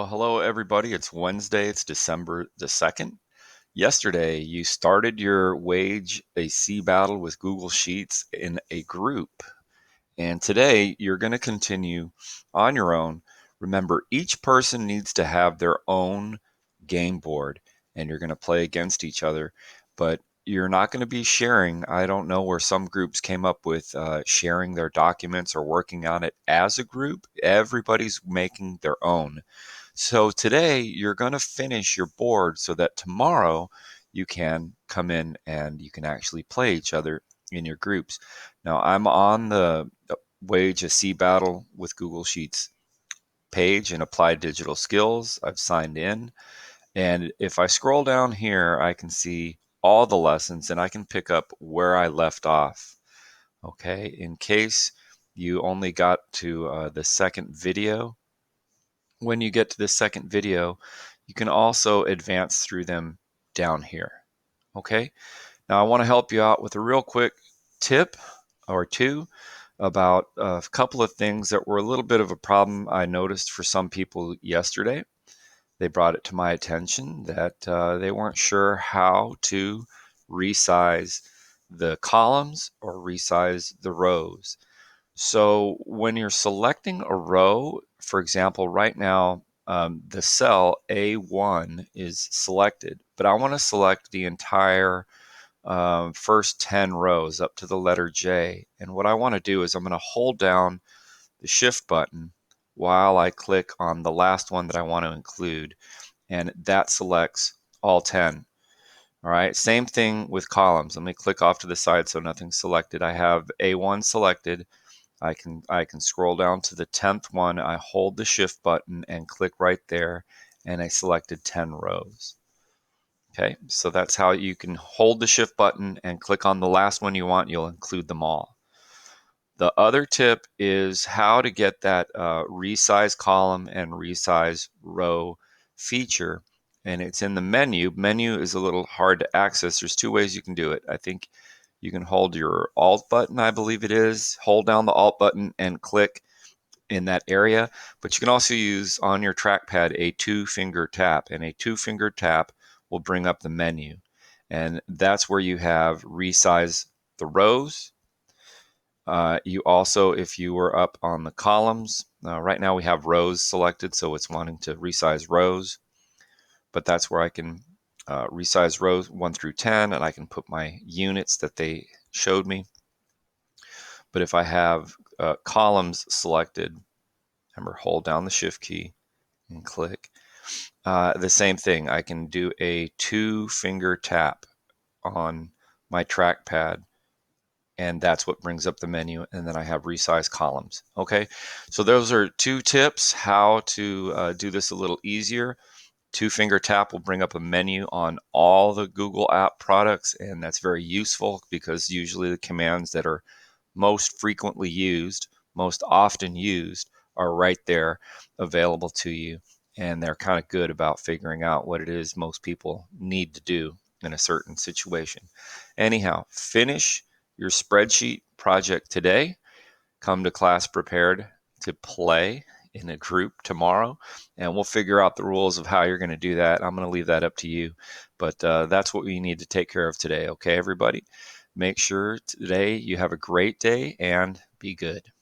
Well, hello, everybody. It's Wednesday. It's December the 2nd. Yesterday, you started your Wage a C battle with Google Sheets in a group. And today, you're going to continue on your own. Remember, each person needs to have their own game board, and you're going to play against each other. But you're not going to be sharing. I don't know where some groups came up with sharing their documents or working on it as a group. Everybody's making their own. So today you're going to finish your board so that tomorrow you can come in and you can actually play each other in your groups. Now I'm on the Wage a C Battle with Google Sheets page in Applied Digital Skills. I've signed in, and if I scroll down here, I can see all the lessons and I can pick up where I left off. Okay, in case you only got to the second video, when you get to the second video, you can also advance through them down here. Okay, now I want to help you out with a real quick tip or two about a couple of things that were a little bit of a problem I noticed for some people yesterday. They brought it to my attention that they weren't sure how to resize the columns or resize the rows. So when you're selecting a row, for example, right now, the cell A1 is selected, but I want to select the entire first 10 rows up to the letter J. And what I want to do is I'm going to hold down the Shift button while I click on the last one that I want to include, and that selects all 10. All right, same thing with columns. Let me click off to the side so nothing's selected. I have A1 selected. I can scroll down to the 10th one. I hold the Shift button and click right there, and I selected 10 rows. Okay, so that's how you can hold the Shift button and click on the last one you want. You'll include them all. The other tip is how to get that resize column and resize row feature, and it's in the menu. Menu is a little hard to access. There's two ways you can do it. I think you can hold your Alt button, I believe it is, hold down the Alt button and click in that area, but you can also use on your trackpad a two-finger tap, and a two-finger tap will bring up the menu, and that's where you have resize the rows. You also, if you were up on the columns, right now we have rows selected, so it's wanting to resize rows, but that's where I can resize rows 1 through 10, and I can put my units that they showed me. But if I have columns selected, remember, hold down the Shift key and click. The same thing, I can do a two-finger tap on my trackpad, and that's what brings up the menu, and then I have resize columns. Okay, so those are two tips how to do this a little easier. Two-finger tap will bring up a menu on all the Google app products, and that's very useful because usually the commands that are most frequently used, most often used, are right there available to you, and they're kind of good about figuring out what it is most people need to do in a certain situation. Anyhow, finish your spreadsheet project today. Come to class prepared to play in a group tomorrow, and we'll figure out the rules of how you're going to do that. I'm going to leave that up to you, but that's what we need to take care of today. Okay, everybody? Make sure today you have a great day and be good.